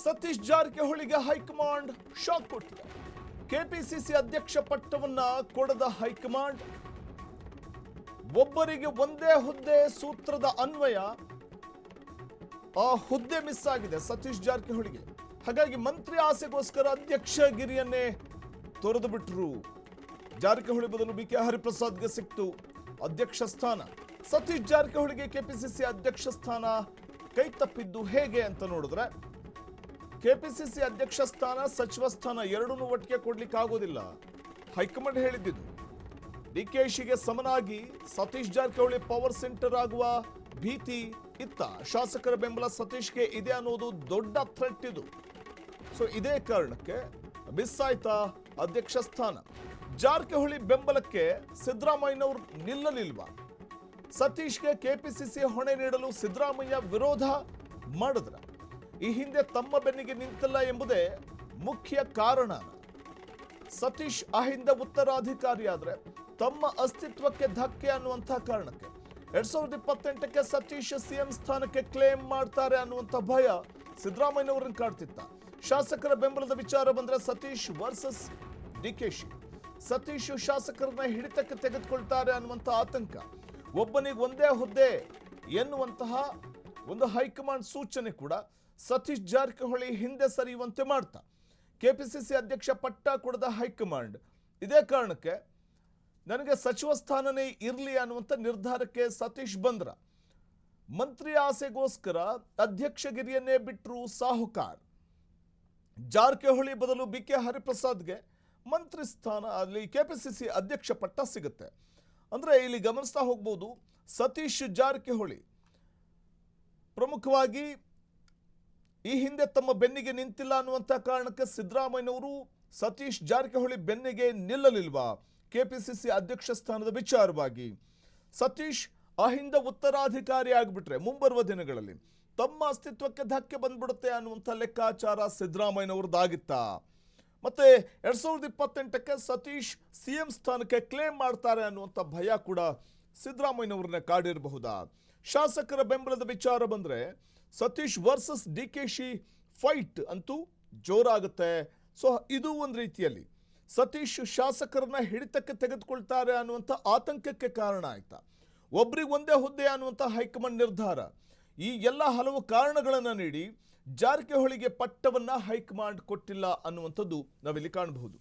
Satish ಜಾರಕಿಹೊಳಿಗೆ high command shock ಕೊಟ್ಟಿದೆ. KPCC ಅಧ್ಯಕ್ಷ ಪಟ್ಟವನ್ನ ಕೊಡದ ಹೈಕಮಾಂಡ್, ಒಬ್ಬರಿಗೆ ಒಂದೇ ಹುದ್ದೆ ಸೂತ್ರದ ಅನ್ವಯ ಆ ಹುದ್ದೆ ಮಿಸ್ ಆಗಿದೆ ಸತೀಶ್ ಜಾರಕಿಹೊಳಿಗೆ. ಹಾಗಾಗಿ ಮಂತ್ರಿ ಆಸೆಗೋಸ್ಕರ ಅಧ್ಯಕ್ಷಗಿರಿಯನ್ನೇ ತೊರೆದು ಬಿಟ್ರು. ಜಾರಕಿಹೊಳಿ ಬದಲು ಬಿಕೆ ಹರಿಪ್ರಸಾದ್ಗೆ ಸಿಕ್ತು ಅಧ್ಯಕ್ಷ ಸ್ಥಾನ. ಸತೀಶ್ ಜಾರಕಿಹೊಳಿಗೆ ಕೆಪಿಸಿಸಿ ಅಧ್ಯಕ್ಷ ಸ್ಥಾನ ಕೈ ತಪ್ಪಿದ್ದು ಹೇಗೆ ಅಂತ ನೋಡಿದ್ರೆ, ಕೆಪಿಸಿಸಿ ಅಧ್ಯಕ್ಷ ಸ್ಥಾನ ಸಚಿವ ಸ್ಥಾನ ಎರಡನ್ನೂ ಒಟ್ಟಿಗೆ ಕೊಡ್ಲಿಕ್ಕೆ ಆಗೋದಿಲ್ಲ. ಹೈಕಮಾಂಡ್ ಹೇಳಿದ್ದು ಡಿಕೆಶಿಗೆ ಸಮನಾಗಿ ಸತೀಶ್ ಜಾರಕಿಹೊಳಿ ಪವರ್ ಸೆಂಟರ್ ಆಗುವ ಭೀತಿ ಇತ್ತ. ಶಾಸಕರ ಬೆಂಬಲ ಸತೀಶ್ಗೆ ಇದೆ ಅನ್ನೋದು ದೊಡ್ಡ ಥ್ರೆಟ್ ಇದು. ಸೊ ಇದೇ ಕಾರಣಕ್ಕೆ ಮಿಸ್ ಆಯ್ತಾ ಅಧ್ಯಕ್ಷ ಸ್ಥಾನ. ಜಾರಕಿಹೊಳಿ ಬೆಂಬಲಕ್ಕೆ ಸಿದ್ದರಾಮಯ್ಯನವರು ನಿಲ್ಲಲಿಲ್ವಾ? ಸತೀಶ್ಗೆ ಕೆಪಿಸಿಸಿ ಹೊಣೆ ನೀಡಲು ಸಿದ್ದರಾಮಯ್ಯ ವಿರೋಧ ಮಾಡಿದ್ರ? ಈ ಹಿಂದೆ ತಮ್ಮ ಬೆನ್ನಿಗೆ ನಿಂತಿಲ್ಲ ಎಂಬುದೇ ಮುಖ್ಯ ಕಾರಣ. ಸತೀಶ್ ಅಹಿಂದ ಉತ್ತರಾಧಿಕಾರಿಯಾದ್ರೆ ತಮ್ಮ ಅಸ್ತಿತ್ವಕ್ಕೆ ಧಕ್ಕೆ ಅನ್ನುವಂಥ ಕಾರಣಕ್ಕೆ 2028ಕ್ಕೆ ಸತೀಶ್ ಸಿಎಂ ಸ್ಥಾನಕ್ಕೆ ಕ್ಲೇಮ್ ಮಾಡ್ತಾರೆ ಅನ್ನುವಂಥ ಭಯ ಸಿದ್ದರಾಮಯ್ಯನವರನ್ನು ಕಾಡ್ತಿತ್ತ. ಶಾಸಕರ ಬೆಂಬಲದ ವಿಚಾರ ಬಂದ್ರೆ ಸತೀಶ್ ವರ್ಸಸ್ ಡಿಕೆಶಿ. ಸತೀಶ್ ಶಾಸಕರನ್ನ ಹಿಡಿತಕ್ಕೆ ತೆಗೆದುಕೊಳ್ತಾರೆ ಅನ್ನುವಂಥ ಆತಂಕ. ಒಬ್ಬನಿಗೆ ಒಂದೇ ಹುದ್ದೆ ಎನ್ನುವಂತಹ ಒಂದು ಹೈಕಮಾಂಡ್ ಸೂಚನೆ ಕೂಡ ಸತೀಶ್ ಜಾರಕಿಹೊಳಿ ಹಿಂದೆ ಸರಿಯುವಂತೆ ಮಾಡ್ತಾ ಕೆಪಿಸಿಸಿ ಅಧ್ಯಕ್ಷ ಪಟ್ಟ ಕೊಡದ ಹೈಕಮಾಂಡ್ ಇದೇ ಕಾರಣಕ್ಕೆ ನನಗೆ ಸಚಿವ ಸ್ಥಾನನೇ ಇರಲಿ ಅನ್ನುವಂಥ ನಿರ್ಧಾರಕ್ಕೆ ಸತೀಶ್ ಬಂದ್ರ. ಮಂತ್ರಿ ಆಸೆಗೋಸ್ಕರ ಅಧ್ಯಕ್ಷಗಿರಿಯನ್ನೇ ಬಿಟ್ಟರು ಸಾಹುಕಾರ್. ಜಾರಕಿಹೊಳಿ ಬದಲು ಬಿಕೆ ಹರಿಪ್ರಸಾದ್ಗೆ ಮಂತ್ರಿ ಸ್ಥಾನ, ಅಲ್ಲಿ ಕೆಪಿಸಿಸಿ ಅಧ್ಯಕ್ಷ ಪಟ್ಟ ಸಿಗುತ್ತೆ. ಅಂದರೆ ಇಲ್ಲಿ ಗಮನಿಸ್ತಾ ಹೋಗ್ಬೋದು, ಸತೀಶ್ ಜಾರಕಿಹೊಳಿ ಪ್ರಮುಖವಾಗಿ ಈ ಹಿಂದೆ ತಮ್ಮ ಬೆನ್ನಿಗೆ ನಿಂತಿಲ್ಲ ಅನ್ನುವಂಥ ಕಾರಣಕ್ಕೆ ಸಿದ್ದರಾಮಯ್ಯನವರು ಸತೀಶ್ ಜಾರಕಿಹೊಳಿ ಬೆನ್ನಿಗೆ ನಿಲ್ಲಲಿಲ್ವಾ ಕೆಪಿಸಿಸಿ ಅಧ್ಯಕ್ಷ ಸ್ಥಾನದ ವಿಚಾರವಾಗಿ? ಸತೀಶ್ ಅಹಿಂದ ಉತ್ತರಾಧಿಕಾರಿ ಆಗಿಬಿಟ್ರೆ ಮುಂಬರುವ ದಿನಗಳಲ್ಲಿ ತಮ್ಮ ಅಸ್ತಿತ್ವಕ್ಕೆ ಧಕ್ಕೆ ಬಂದ್ಬಿಡುತ್ತೆ ಅನ್ನುವಂಥ ಲೆಕ್ಕಾಚಾರ ಸಿದ್ದರಾಮಯ್ಯನವ್ರದ್ದಾಗಿತ್ತ. ಮತ್ತೆ 2028ಕ್ಕೆ ಸತೀಶ್ ಸಿಎಂ ಸ್ಥಾನಕ್ಕೆ ಕ್ಲೇಮ್ ಮಾಡ್ತಾರೆ ಅನ್ನುವಂಥ ಭಯ ಕೂಡ ಸಿದ್ದರಾಮಯ್ಯನವ್ರನ್ನ ಕಾಡಿರಬಹುದಾ? ಶಾಸಕರ ಬೆಂಬಲದ ವಿಚಾರ ಬಂದ್ರೆ ಸತೀಶ್ ವರ್ಸಸ್ ಡಿಕೆಶಿ ಫೈಟ್ ಅಂತೂ ಜೋರಾಗುತ್ತೆ. ಸೊ ಇದು ಒಂದು ರೀತಿಯಲ್ಲಿ ಸತೀಶ್ ಶಾಸಕರನ್ನ ಹಿಡಿತಕ್ಕೆ ತೆಗೆದುಕೊಳ್ತಾರೆ ಅನ್ನುವಂಥ ಆತಂಕಕ್ಕೆ ಕಾರಣ ಆಯ್ತಾ? ಒಬ್ರಿಗೆ ಒಂದೇ ಹುದ್ದೆ ಅನ್ನುವಂಥ ಹೈಕಮಾಂಡ್ ನಿರ್ಧಾರ. ಈ ಎಲ್ಲ ಹಲವು ಕಾರಣಗಳನ್ನು ನೀಡಿ ಜಾರಕಿಹೊಳಿಗೆ ಪಟ್ಟವನ್ನ ಹೈಕಮಾಂಡ್ ಕೊಟ್ಟಿಲ್ಲ ಅನ್ನುವಂಥದ್ದು ನಾವಿಲ್ಲಿ ಕಾಣಬಹುದು.